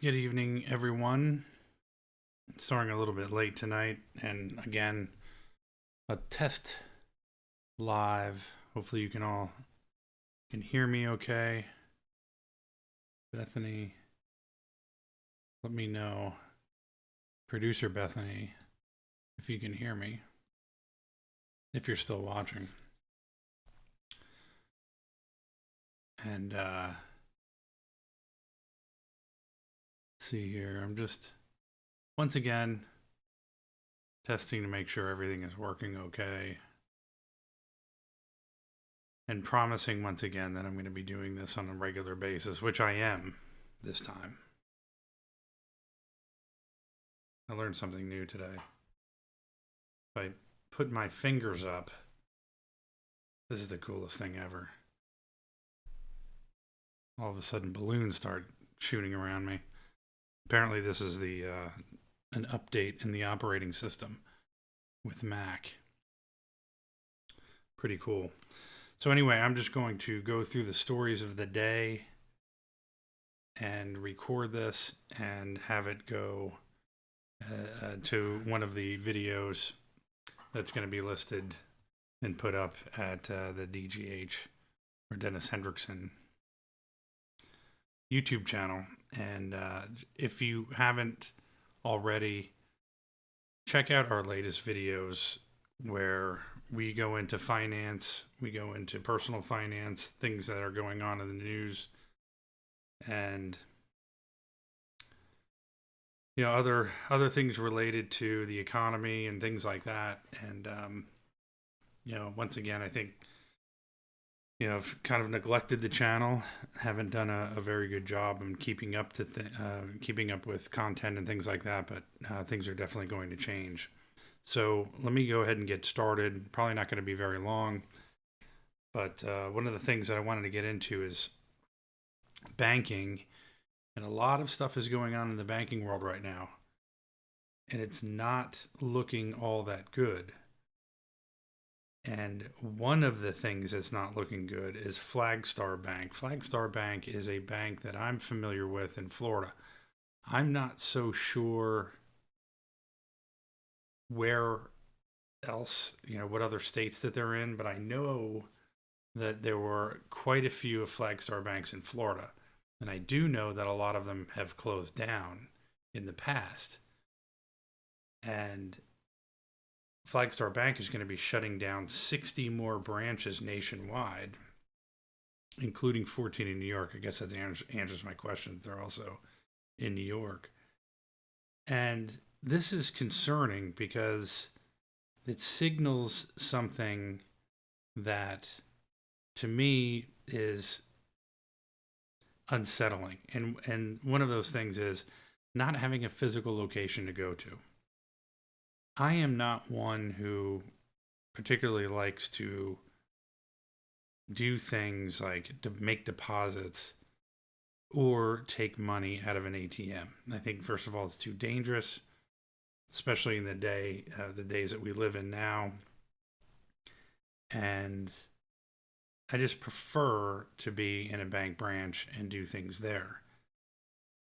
Good evening, everyone. Starting a little bit late tonight, and again, a test live. Hopefully, you can all hear me okay. Bethany, let me know. Producer Bethany, if you can hear me, if you're still watching. And let's see here. I'm just once again testing to make sure everything is working okay. And promising once again that I'm going to be doing this on a regular basis, which I am this time. I learned something new today. If I put my fingers up, this is the coolest thing ever. all of a sudden balloons start shooting around me. Apparently, this is the an update in the operating system with Mac. Pretty cool. So anyway, I'm just going to go through the stories of the day and record this and have it go to one of the videos that's going to be listed and put up at the DGH or Dennis Hendrickson YouTube channel. And if you haven't already, check out our latest videos where we go into finance, we go into personal finance, things that are going on in the news, and other things related to the economy and things like that. And once again, I think I've kind of neglected the channel, haven't done a very good job in keeping up to keeping up with content and things like that, but things are definitely going to change. So let me go ahead and get started. Probably not going to be very long, but one of the things that I wanted to get into is banking, and a lot of stuff is going on in the banking world right now, and it's not looking all that good. And one of the things that's not looking good is Flagstar Bank. Flagstar Bank is a bank that I'm familiar with in Florida. I'm not so sure where else, what other states that they're in, but I know that there were quite a few of Flagstar banks in Florida. And I do know that a lot of them have closed down in the past. And Flagstar Bank is going to be shutting down 60 more branches nationwide, including 14 in New York. I guess that answers my question. They're also in New York. And this is concerning because it signals something that, to me, is unsettling. And one of those things is not having a physical location to go to. I am not one who particularly likes to do things like to make deposits or take money out of an ATM. I think, first of all, it's too dangerous, especially in the days that we live in now. And I just prefer to be in a bank branch and do things there.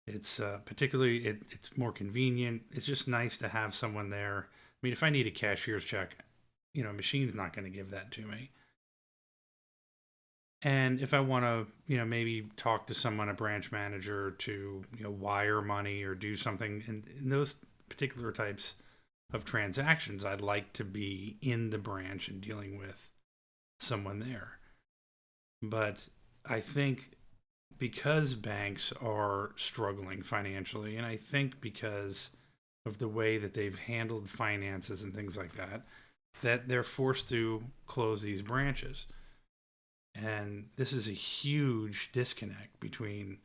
It's it's more convenient. It's just nice to have someone there. I mean, if I need a cashier's check, a machine's not going to give that to me. And if I want to, maybe talk to someone, a branch manager, to, wire money or do something, and in those particular types of transactions, I'd like to be in the branch and dealing with someone there. But I think because banks are struggling financially, and I think because of the way that they've handled finances and things like that, that they're forced to close these branches. And this is a huge disconnect between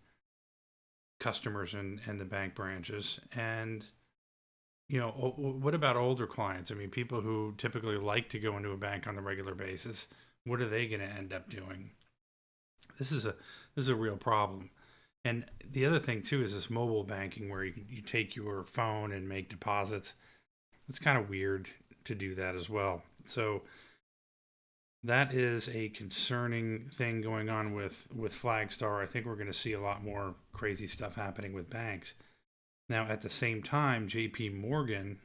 customers and the bank branches. And, what about older clients? I mean, people who typically like to go into a bank on a regular basis, what are they going to end up doing? This is a real problem. And the other thing too is this mobile banking where you take your phone and make deposits. It's kind of weird to do that as well. So that is a concerning thing going on with Flagstar. I think we're going to see a lot more crazy stuff happening with banks. Now, at the same time, JP Morgan,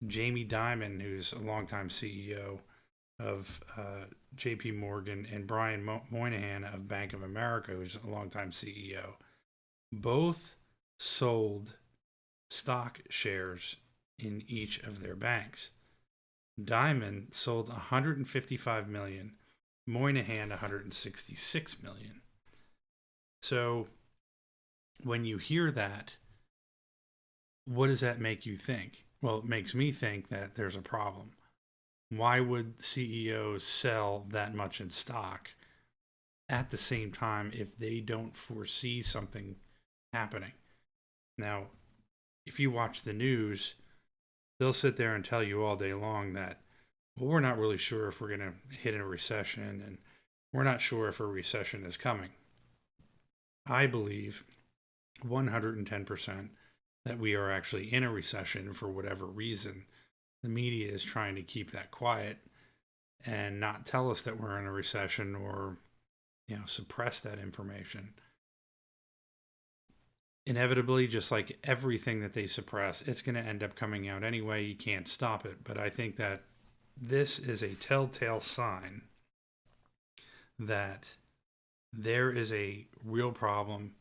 Jamie Dimon, who's a longtime CEO of JP Morgan, and Brian Moynihan of Bank of America, who's a longtime CEO, both sold stock shares in each of their banks. Dimon sold 155 million, Moynihan 166 million. So when you hear that, what does that make you think? Well, it makes me think that there's a problem. Why would CEOs sell that much in stock at the same time if they don't foresee something happening? Now, if you watch the news, they'll sit there and tell you all day long that, well, we're not really sure if we're going to hit a recession, and we're not sure if a recession is coming. I believe 110% that we are actually in a recession for whatever reason. The media is trying to keep that quiet and not tell us that we're in a recession, or suppress that information. Inevitably, just like everything that they suppress, it's going to end up coming out anyway. You can't stop it. But I think that this is a telltale sign that there is a real problem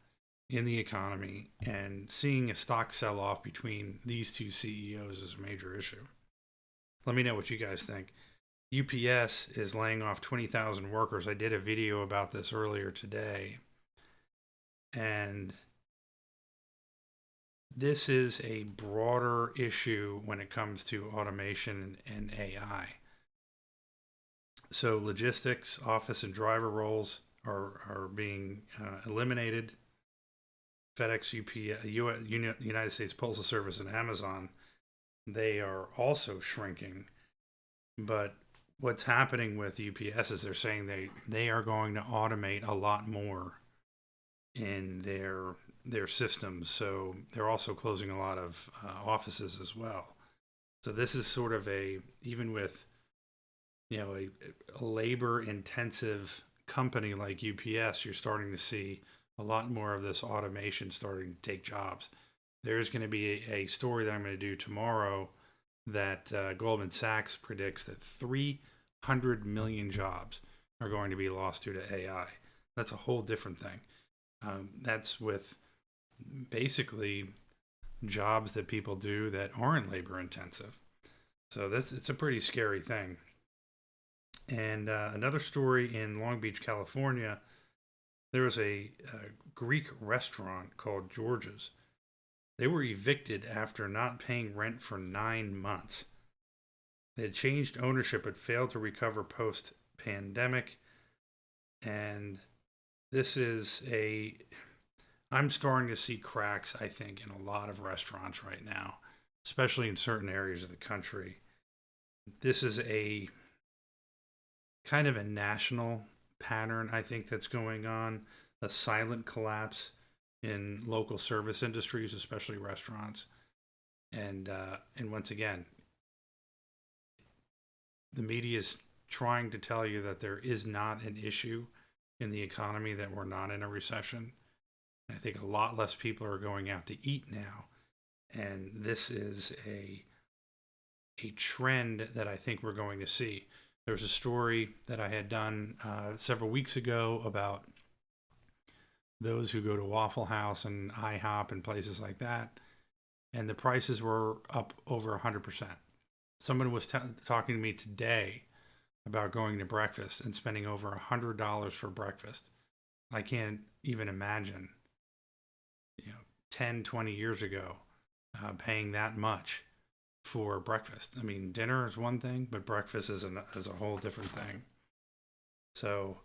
in the economy, and seeing a stock sell off between these two CEOs is a major issue. Let me know what you guys think. UPS is laying off 20,000 workers. I did a video about this earlier today. And this is a broader issue when it comes to automation and AI. So logistics, office, and driver roles are being eliminated. FedEx, UPS, United States Postal Service, and Amazon, they are also shrinking. But what's happening with UPS is they're saying they are going to automate a lot more in their systems. So they're also closing a lot of offices as well. So this is sort of even with a labor intensive company like UPS, you're starting to see a lot more of this automation starting to take jobs. There's going to be a story that I'm going to do tomorrow that Goldman Sachs predicts that 300 million jobs are going to be lost due to AI. That's a whole different thing. That's with basically jobs that people do that aren't labor intensive. So it's a pretty scary thing. And another story in Long Beach, California, there was a Greek restaurant called George's. They were evicted after not paying rent for 9 months. They had changed ownership but failed to recover post-pandemic. And this is I'm starting to see cracks, I think, in a lot of restaurants right now, especially in certain areas of the country. This is a kind of a national pattern, I think, that's going on, a silent collapse in local service industries, especially restaurants. And once again, the media is trying to tell you that there is not an issue in the economy, that we're not in a recession. I think a lot less people are going out to eat now. And this is a trend that I think we're going to see. There was a story that I had done several weeks ago about those who go to Waffle House and IHOP and places like that, and the prices were up over 100%. Someone was talking to me today about going to breakfast and spending over $100 for breakfast. I can't even imagine, 10, 20 years ago, paying that much for breakfast. I mean, dinner is one thing, but breakfast is a whole different thing. So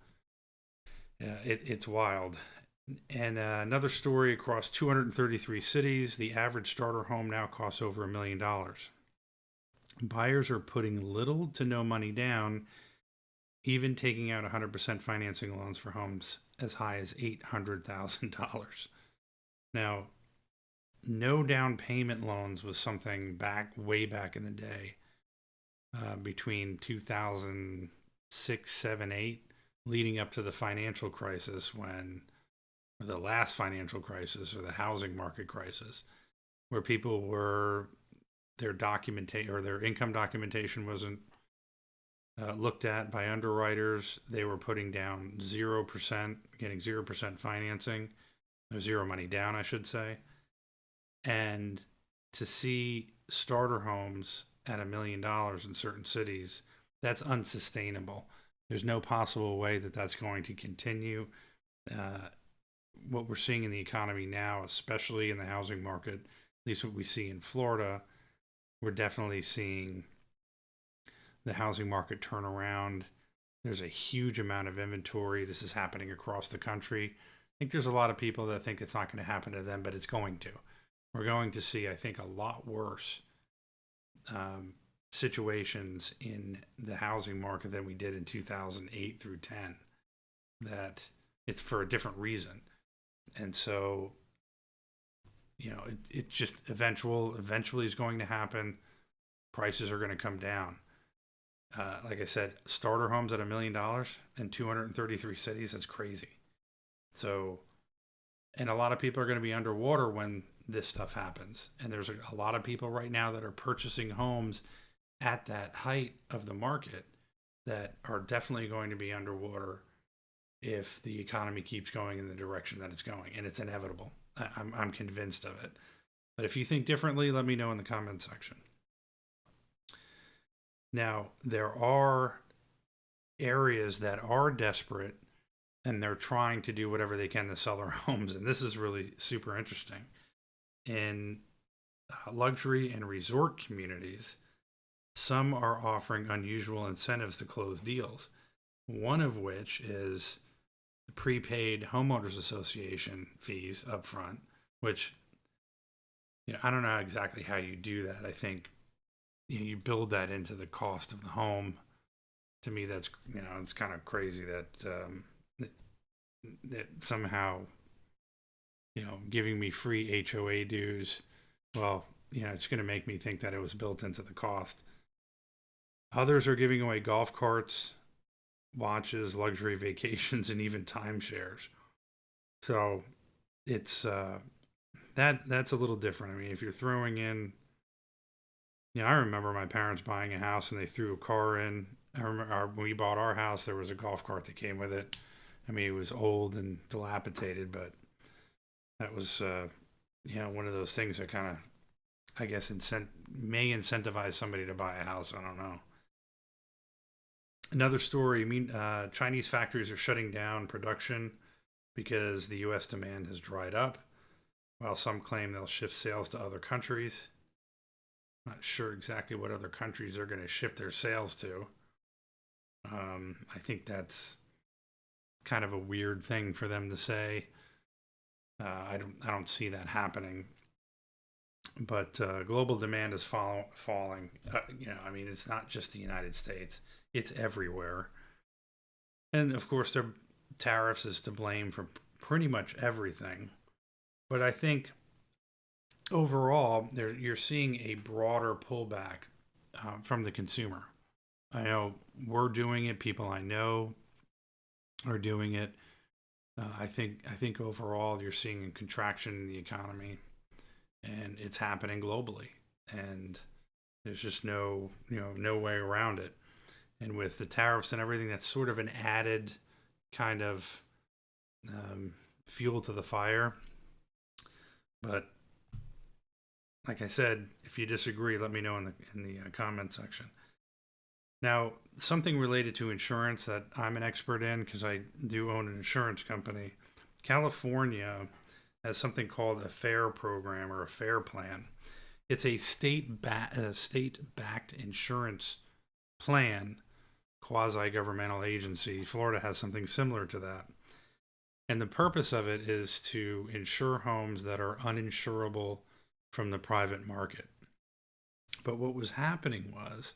it's wild. And another story, across 233 cities, the average starter home now costs over $1 million. Buyers are putting little to no money down, even taking out 100% financing loans for homes as high as $800,000. Now, no down payment loans was something way back in the day, between 2006, 7, 8, leading up to the financial crisis, or the last financial crisis, or the housing market crisis, where people their income documentation wasn't looked at by underwriters. They were putting down 0%, getting 0% financing, or zero money down, I should say. And to see starter homes at $1 million in certain cities, that's unsustainable. There's no possible way that that's going to continue. What we're seeing in the economy now, especially in the housing market, at least what we see in Florida, we're definitely seeing the housing market turn around. There's a huge amount of inventory. This is happening across the country. I think there's a lot of people that think it's not going to happen to them, but it's going to. We're going to see, I think, a lot worse situations in the housing market than we did in 2008 through 10. That it's for a different reason. And so, it just eventually is going to happen. Prices are going to come down. Like I said, starter homes at $1 million in 233 cities. That's crazy. So, and a lot of people are going to be underwater when this stuff happens. And there's a lot of people right now that are purchasing homes at that height of the market that are definitely going to be underwater if the economy keeps going in the direction that it's going, and it's inevitable. I'm convinced of it. But if you think differently, let me know in the comment section. Now, there are areas that are desperate and they're trying to do whatever they can to sell their homes. And this is really super interesting. In luxury and resort communities, some are offering unusual incentives to close deals, one of which is prepaid homeowners association fees up front, which, I don't know exactly how you do that. I think you build that into the cost of the home. To me, that's, it's kind of crazy that somehow, giving me free HOA dues, well, it's going to make me think that it was built into the cost. Others are giving away golf carts, watches, luxury vacations, and even timeshares. So it's that's a little different. I mean, if you're throwing in, I remember my parents buying a house and they threw a car in. I remember when we bought our house, there was a golf cart that came with it. I mean, it was old and dilapidated, but that was one of those things that kind of, I guess, may incentivize somebody to buy a house. I don't know. Another story, Chinese factories are shutting down production because the U.S. demand has dried up, while some claim they'll shift sales to other countries. Not sure exactly what other countries they're going to shift their sales to. I think that's kind of a weird thing for them to say. I don't see that happening. But global demand is falling. It's not just the United States. It's everywhere. And of course, their tariffs is to blame for pretty much everything. But I think overall, you're seeing a broader pullback from the consumer. I know we're doing it. People I know are doing it. I think overall, you're seeing a contraction in the economy, and it's happening globally. And there's just no way around it. And with the tariffs and everything, that's sort of an added kind of fuel to the fire. But like I said, if you disagree, let me know in the comment section. Now, something related to insurance that I'm an expert in, because I do own an insurance company. California has something called a FAIR program or a FAIR plan. It's a state-backed insurance plan, quasi-governmental agency. Florida has something similar to that. And the purpose of it is to insure homes that are uninsurable from the private market. But what was happening was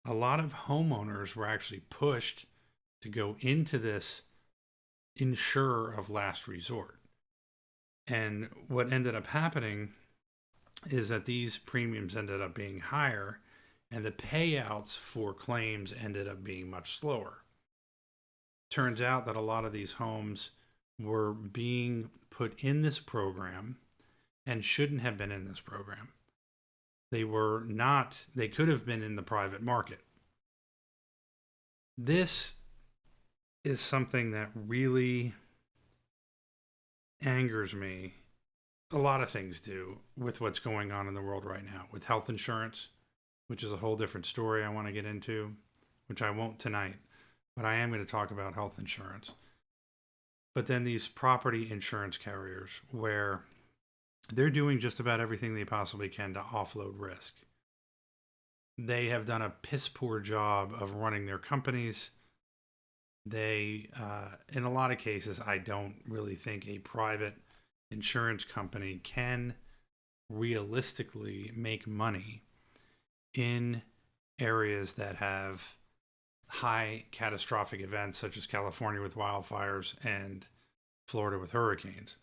a lot of homeowners were actually pushed to go into this insurer of last resort. And what ended up happening is that these premiums ended up being higher, and the payouts for claims ended up being much slower. Turns out that a lot of these homes were being put in this program and shouldn't have been in this program. They could have been in the private market. This is something that really angers me. A lot of things do with what's going on in the world right now with health insurance, which is a whole different story I want to get into, which I won't tonight, but I am going to talk about health insurance. But then these property insurance carriers, where they're doing just about everything they possibly can to offload risk. They have done a piss poor job of running their companies. They, in a lot of cases, I don't really think a private insurance company can realistically make money in areas that have high catastrophic events, such as California with wildfires and Florida with hurricanes.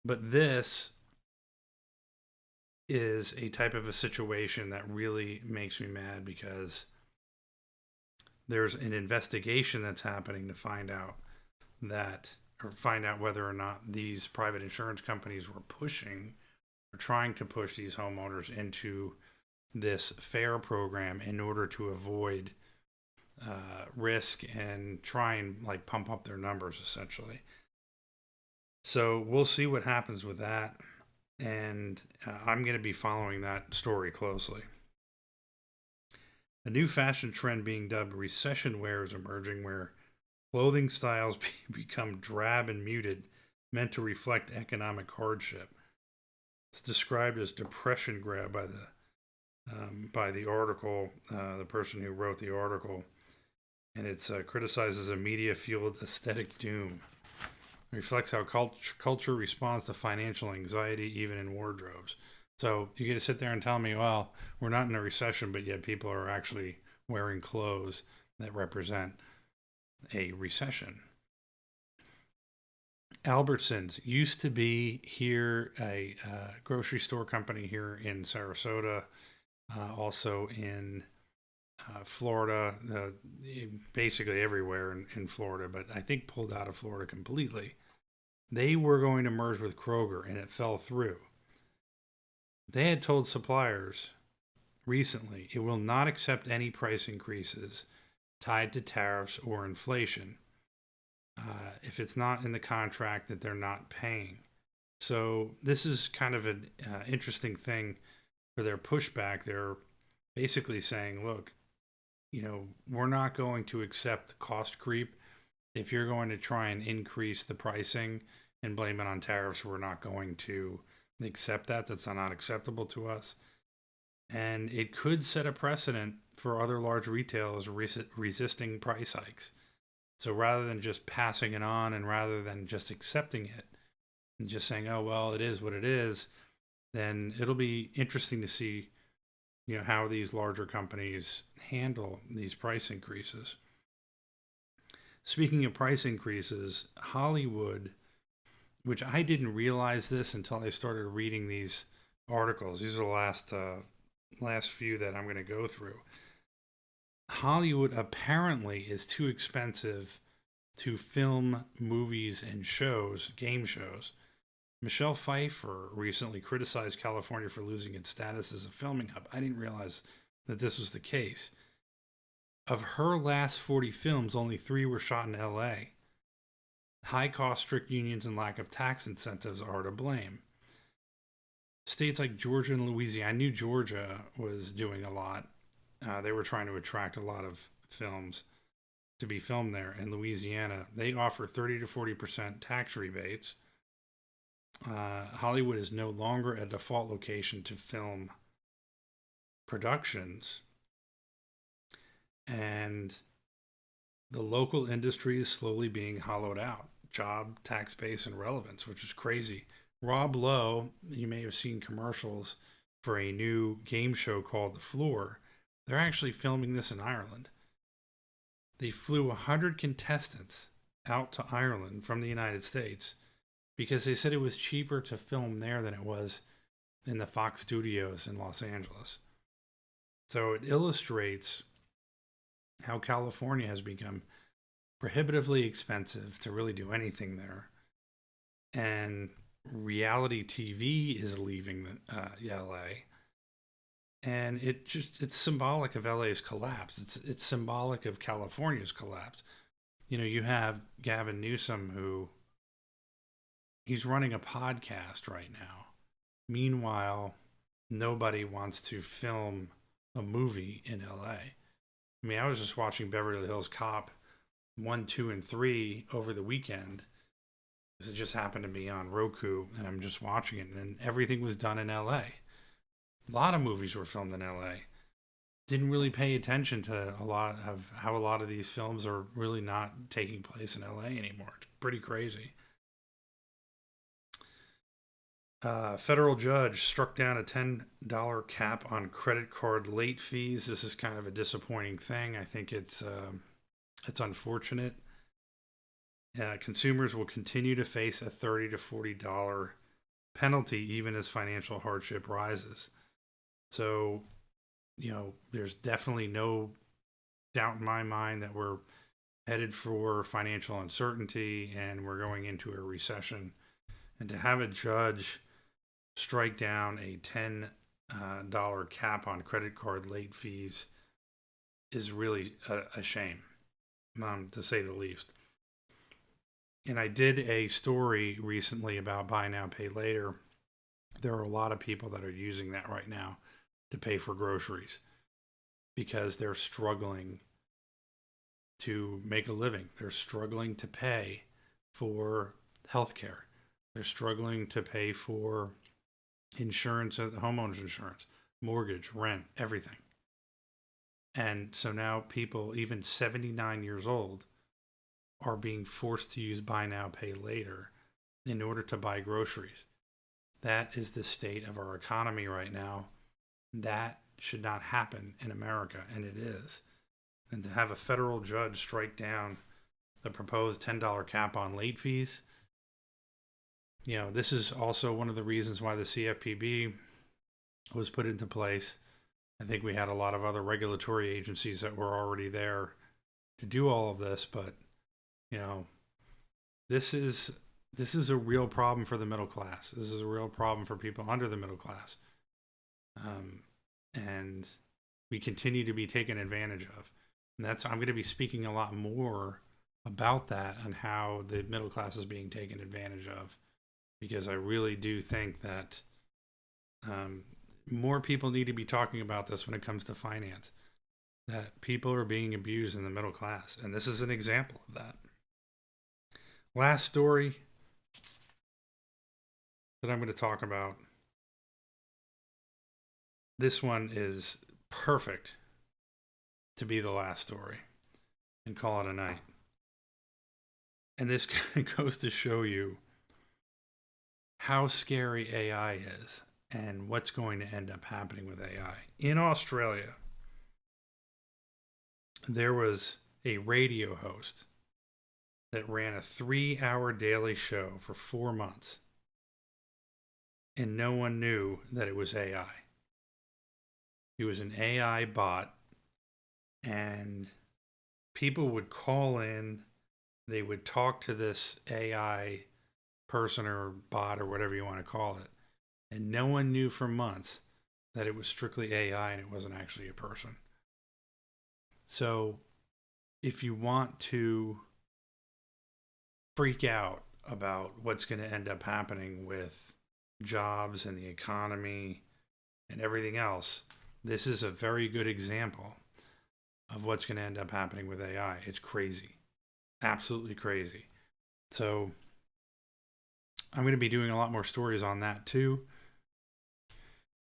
But this is a type of a situation that really makes me mad because there's an investigation that's happening to find out whether or not these private insurance companies were pushing or trying to push these homeowners into this FAIR program in order to avoid risk and try and like pump up their numbers essentially. So we'll see what happens with that. And I'm going to be following that story closely. A new fashion trend being dubbed recession wear is emerging, where clothing styles become drab and muted, meant to reflect economic hardship. It's described as depression grab by the article, the person who wrote the article, and it's criticizes a media-fueled aesthetic doom. It reflects how culture responds to financial anxiety, even in wardrobes. So you get to sit there and tell me, well, we're not in a recession, but yet people are actually wearing clothes that represent a recession. Albertsons used to be here, a grocery store company here in Sarasota, also in Florida, basically everywhere in Florida, but I think pulled out of Florida completely. They were going to merge with Kroger, and it fell through. They had told suppliers recently it will not accept any price increases tied to tariffs or inflation if it's not in the contract that they're not paying. So this is kind of an interesting thing for their pushback. They're basically saying, look, we're not going to accept cost creep. If you're going to try and increase the pricing and blame it on tariffs, we're not going to accept that. That's not acceptable to us. And it could set a precedent for other large retailers resisting price hikes. So rather than just passing it on and rather than just accepting it and just saying, oh, well, it is what it is, then it'll be interesting to see, how these larger companies handle these price increases. Speaking of price increases, Hollywood, which I didn't realize this until I started reading these articles. These are the last few that I'm going to go through. Hollywood apparently is too expensive to film movies and shows, game shows. Michelle Pfeiffer recently criticized California for losing its status as a filming hub. I didn't realize that this was the case. Of her last 40 films, only 3 were shot in LA. High cost, strict unions, and lack of tax incentives are to blame. States like Georgia and Louisiana, I knew Georgia was doing a lot. They were trying to attract a lot of films to be filmed there. In Louisiana, they offer 30 to 40% tax rebates. Hollywood is no longer a default location to film productions. And the local industry is slowly being hollowed out. Job, tax base, and relevance, which is crazy. Rob Lowe, you may have seen commercials for a new game show called The Floor. They're actually filming this in Ireland. They flew 100 contestants out to Ireland from the United States because they said it was cheaper to film there than it was in the Fox studios in Los Angeles. So it illustrates how California has become prohibitively expensive to really do anything there. And reality TV is leaving LA. And it's symbolic of LA's collapse. It's symbolic of California's collapse. You have Gavin Newsom, who he's running a podcast right now. Meanwhile, nobody wants to film a movie in LA. I mean, I was just watching Beverly Hills Cop 1, 2, and 3 over the weekend. It just happened to be on Roku, and I'm just watching it, and everything was done in LA. A lot of movies were filmed in LA. Didn't really pay attention to how a lot of these films are really not taking place in LA anymore. It's pretty crazy. Federal judge struck down a $10 cap on credit card late fees. This is kind of a disappointing thing. I think it's unfortunate. Consumers will continue to face a $30 to $40 penalty even as financial hardship rises. So, there's definitely no doubt in my mind that we're headed for financial uncertainty and we're going into a recession. And to have a judge strike down a $10 cap on credit card late fees is really a shame, to say the least. And I did a story recently about buy now, pay later. There are a lot of people that are using that right now to pay for groceries because they're struggling to make a living. They're struggling to pay for healthcare. They're struggling to pay for insurance, homeowners insurance, mortgage, rent, everything. And so now people, even 79 years old, are being forced to use buy now, pay later in order to buy groceries. That is the state of our economy right now. That should not happen in America, and it is. And to have a federal judge strike down the proposed $10 cap on late fees, this is also one of the reasons why the CFPB was put into place. I think we had a lot of other regulatory agencies that were already there to do all of this, but this is a real problem for the middle class. This is a real problem for people under the middle class. And we continue to be taken advantage of. And I'm going to be speaking a lot more about that and how the middle class is being taken advantage of, because I really do think that more people need to be talking about this when it comes to finance, that people are being abused in the middle class. And this is an example of that. Last story that I'm going to talk about. This one is perfect to be the last story and call it a night. And this goes to show you how scary AI is and what's going to end up happening with AI. In Australia, there was a radio host that ran a 3-hour daily show for 4 months, and no one knew that it was AI. It was an AI bot, and people would call in, they would talk to this AI person or bot or whatever you want to call it, and no one knew for months that it was strictly AI and it wasn't actually a person. So if you want to freak out about what's going to end up happening with jobs and the economy and everything else, this is a very good example of what's going to end up happening with AI. It's crazy. Absolutely crazy. So I'm going to be doing a lot more stories on that too.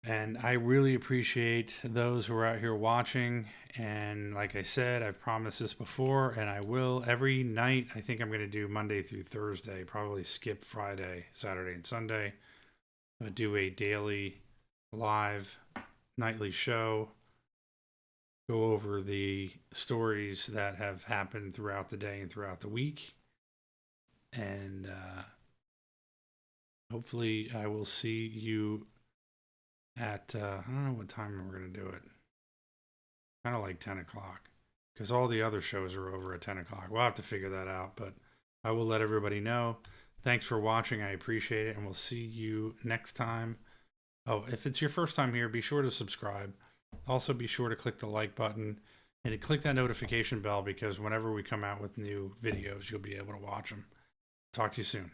And I really appreciate those who are out here watching. And like I said, I've promised this before, and I will every night. I think I'm going to do Monday through Thursday, probably skip Friday, Saturday, and Sunday. I'll do a daily live nightly show, go over the stories that have happened throughout the day and throughout the week. And hopefully I will see you at, I don't know what time we're going to do it. Kind of like 10 o'clock. Because all the other shows are over at 10 o'clock. We'll have to figure that out. But I will let everybody know. Thanks for watching. I appreciate it. And we'll see you next time. Oh, if it's your first time here, be sure to subscribe. Also, be sure to click the like button and to click that notification bell, because whenever we come out with new videos, you'll be able to watch them. Talk to you soon.